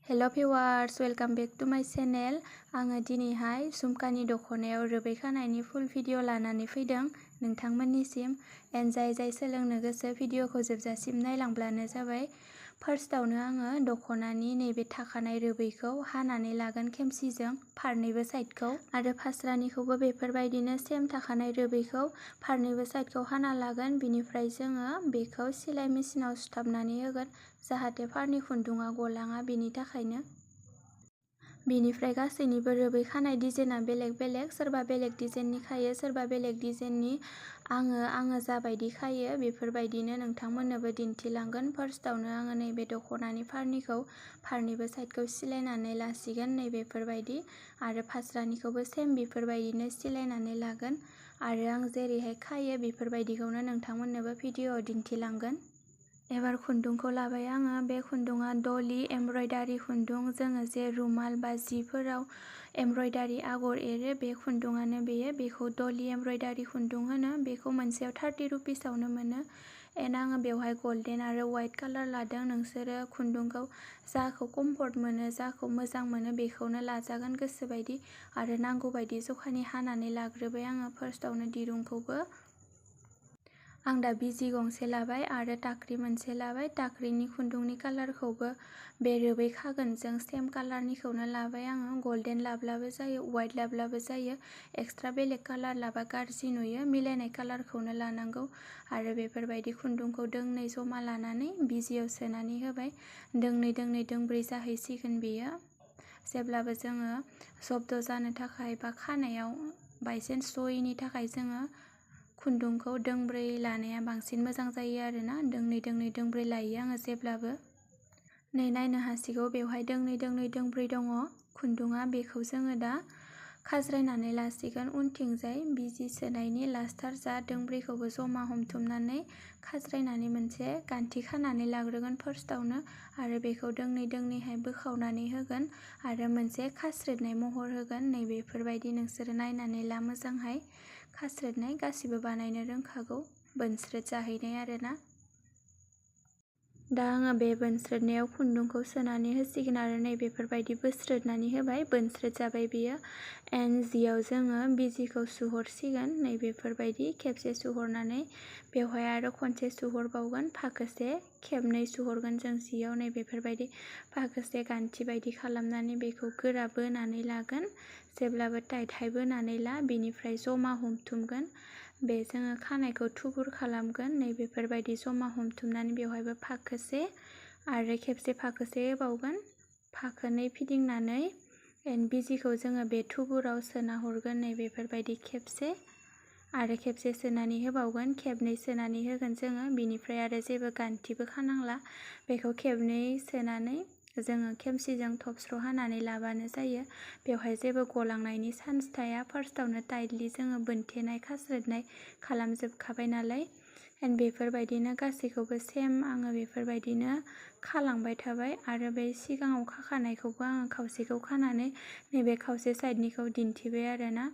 Hello viewers, welcome back to my channel. आङो दिनैहाय झुमकानि दख'नायाव रबि खानायनि फुल भिडिअ लानानै फैदों नोंथांमोननिसिम। जाय सोलोंनो गोसो भिडिअखौ जोबजासिम नायलांब्लानो जाबाय। फार्स्टआवनो आङो दख'नानि नैबे थाखानाय रोबैखौ हानानै लागोन खेमसिजों फारनैबो साइडखौ, आरो फास्रानिखौबो बेफोरबायदिनो सेम थाखानाय रोबैखौ फारनैबो साइडखौ हाना लागोन। बिनिफ्राय जोङो बेखौ सिलाइ मेसिनाव सुथाबनानै होगोन जाहाथे फारनै खुन्दुङा गलाङा, बेनि थाखायनो। बिनिफ्राय गासैनिबो रोबै खानाय डिजाइना बेलेग बेलेग, सोरबा बेलेग डिजाइननि खायो, सोरबा बेलेग डिजाइननि। आङो जाबायदि खायो बेफोरबायदिनो नोंथांमोननोबो दिन्थिलांगोन। फार्स्टआवनो आङो नैबे दख'नानि फारनैखौ फारनैबो साइडखौ सिलायनानै लासिगोन नैबेफोरबायदि, आरो फास्रानिखौबो सेम बेफोरबायदिनो सिलायनानै लागोन। आरो आं जेरैहाय खायो बेफोरबायदिखौनो नोंथांमोननोबो भिडिअआव दिन्थिलांगोन। एबार खुन्दुंखौ लाबाय आङो। बे खुन्दुङा डली एमब्रयडारि खुन्दुं, जोङो जे रुमाल बा जिफोराव एमब्रयडारि आगर एरो बे खुन्दुङानो बेयो। बेखौ डली एमब्रयडारि खुन्दुं होनो। बेखौ मोनसेयाव 30 रुपिसावनो मोनो। आङो बेवहाय गल्डेन आरो वाइट कालार लादों। नोंसोरो खुन्दुंखौ जाखौ कम्फर्ट मोनो, जाखौ मोजां मोनो बेखौनो लाजागोन गोसोबायदि। आरो नांगौ बायदि जखानि हानानै लाग्रोबाय आङो फार्स्टआवनो दिरुंखौबो। आं दा बिजि गंसे लाबाय आरो टाक्रि मोनसे लाबाय। टाक्रिनि खुन्दुंनि कालारखौबो बे रोबै खागोनजों सेम कालारनिखौनो लाबाय आङो। गल्डेन लाब्लाबो जायो, वाइट लाब्लाबो जायो। एक्सट्रा बेलेग कालार लाबा गाज्रि नुयो, मिलायनाय कालारखौनो लानांगौ। आरो बेफोरबायदि खुन्दुंखौ दोंनै जमा लानानै बिजियाव सोनानै होबाय। दोंब्रै जाहैसिगोन बेयो। जेब्लाबो जोङो जब्द जानो थाखाय बा खानायाव बायसेन्स जयैनि थाखाय जोङो खुन्दुंखौ दोंब्रै लानाया बांसिन मोजां जायो आरोना। दोंब्रै लायो आङो जेब्लाबो। नै नायनो हासिगौ, बेवहाय दोंब्रै दङ खुन्दुङा। बेखौ जोङो दा खाज्रायनानै लासिगोन उनथिंजाय बिजि सोनायनि लास्टार जा दोंब्रैखौबो जमा हमथुमनानै खाज्रायनानै मोनसे गान्थि खानानै लाग्रोगोन फार्स्टआवनो। आरो बेखौ दोंनैहाय बोखावनानै होगोन आरो मोनसे खास्रोदनाय महर होगोन। नैबेफोरबायदि नोंसोरो नायनानै ला मोजांहाय। खास्रोदनाय गासिबो बानायनो रोंखागौ, बोनस्रोद जाहैनाय आरोना। दा आङो बे बोनस्रोदनायाव खुन्दुंखौ सोनानै होसिगोन आरो नैबेफोरबायदि बोस्रोदनानै होबाय, बोनस्रोद जाबाय बेयो। जियाव जोङो बिजिखौ सुहरसिगोन नैबेफोरबायदि खेबसे सुहरनानै बेवहाय आरो खनसे सुहरबावगोन, फाखोसे खेबनै सुहरगोन जों जियाव। नैबेफोरबायदि फाखोसे गान्थि बायदि खालामनानै बेखौ गोरा बोनानै लागोन। जेब्लाबो टाइटहाय बोनानै ला, बिनिफ्राय जमा हमथुमगोन। बे जोङो खानायखौ थुबुर खालामगोन। नैबेफोरबायदि जमा हमथुमनानै बेवहायबो फाखोसे आरो खेबसे फाखोसे होबावगोन। फाखोनै फिदिंनानै बिजिखौ जोङो बे थुबुराव सोना हरगोन। नैबेफोरबायदि खेबसे आरो खेबसे सोनानै होबावगोन, खेबनै सोनानै होगोन जोङो। बिनिफ्राय आरो जेबो गान्थिबो खानांला। बेखौ खेबनै सोनानै जोङो खेमसिजों थबस्र' हानानै लाबानो जायो। बेवहाय जेबो गलांनायनि चान्स थाया। फार्स्टआवनो टाइटलि जोङो बोनथेनाय खास्रोदनाय खालामजोबखाबाय नालाय। बेफोरबायदिनो गासैखौबो सेम आङो बेफोरबायदिनो खालांबाय थाबाय। आरो बे सिगाङाव खाखानायखौबो आङो खावसेखौ खानानै नैबे खावसे साइडनिखौ दिन्थिबाय आरोना।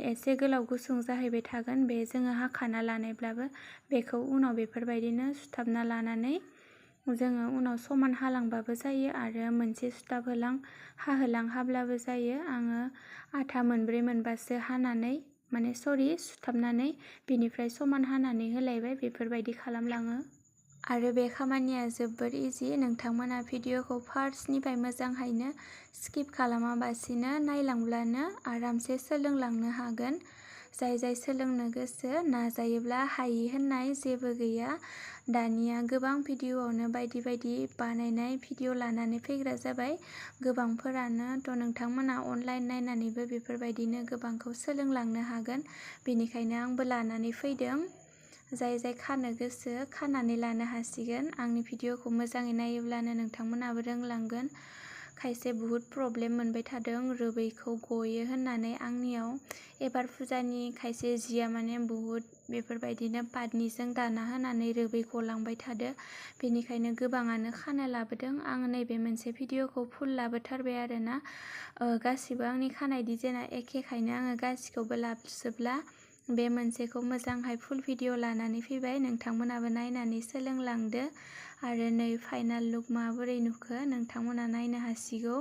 एसे गोलाव गुसुं जाहैबाय थागोन बे जोङो हाखाना लानायब्लाबो। बेखौ उनाव बेफोरबायदिनो सुथाबना लानानै जोङो उनाव समान हालांबाबो जायो आरो मोनसे सुथाब हाहोलां हाब्लाबो जायो। आङो आथा मोनब्रै मोनबासो हानानै सुथाबनानै बिनिफ्राय समान हानानै होलायबाय, बेफोरबायदि खालामलाङो। आरो बे खामानिया जोबोर इजि। नोंथांमोना भिडिअखौ फार्स्टनिफ्राय मोजांहायनो स्किप खालामाबासिनो नायलांब्लानो आरामसे सोलोंलांनो हागोन। जाय सोलोंनो गोसो, नाजायोब्ला हायि होननाय जेबो गैया। दानिया गोबां भिडिअआवनो बायदि बानायनाय भिडिअ लानानै फैग्रा जाबाय गोबांफोरानो। नोंथांमोना अनलाइन नायनानैबो बेफोरबायदिनो गोबांखौ सोलोंलांनो हागोन। बेनिखायनो आंबो लानानै फैदों। जाय खानो गोसो खानानै लानो हासिगोन। आंनि भिडिअखौ मोजाङै नायोब्लानो नोंथांमोनाबो रोंलांगोन। खायसे बुहुद प्रब्लेम मोनबाय थादों रोबैखौ गयो होननानै आंनियाव। एबार फुजानि खायसे जिया बुहुद बेफोरबायदिनो पाटनिजों दाना होनानै रोबै गलांबाय थादो। बेनिखायनो गोबाङानो खानो लाबोदों। आङो नैबे मोनसे भिडिअखौ फुल लाबोथारबाय आरोना। गासिबो आंनि खानाय डिजाइना एखेखायनो आङो गासिखौबो लाबोजोबला। बे मोनसेखौ मोजांहाय फुल भिडिअ लानानै फैबाय। नोंथांमोनाबो नायनानै सोलोंलांदो आरो नै फाइनाल लुक माबोरै नुखो नोंथांमोना नायनो हासिगौ।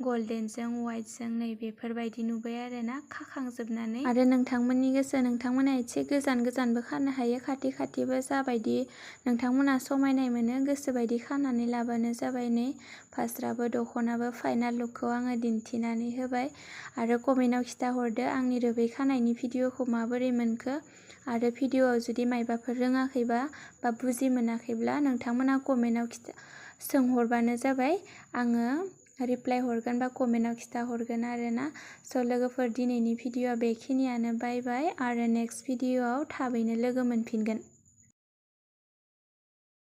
गल्डेनजों वाइटजों नै बेफोरबायदि नुबाय आरोना खाखांजोबनानै। आरो नोंथांमोननि गोसो, नोंथांमोना एसे गोजान गोजानबो खानो हायो, खाथि खाथिबो जाबायदि नोंथांमोना समायनाय मोनो गोसोबायदि खानानै लाबानो जाबाय। नै फास्राबो दख'नाबो फाइनाल लुकखौ आङो दिन्थिनानै होबाय। आरो कमेन्टआव खिथाहरदो आंनि रबि खानायनि भिडिअखौ माबोरै मोनखो। आरो भिडिअआव जुदि मायबाफोर रोङाखैबा बा बुजि मोनाखैब्ला नोंथांमोना कमेन्टआव सोंहरबानो जाबाय, आङो रिप्लाय हरगोन बा कमेन्टआव खिथाहरगोन आरोना। स' लोगोफोर दिनैनि भिडिअआ बेखिनियानो। बाय बाय, आरो नेक्स्ट भिडिअआव थाबैनो लोगो मोनफिनगोन।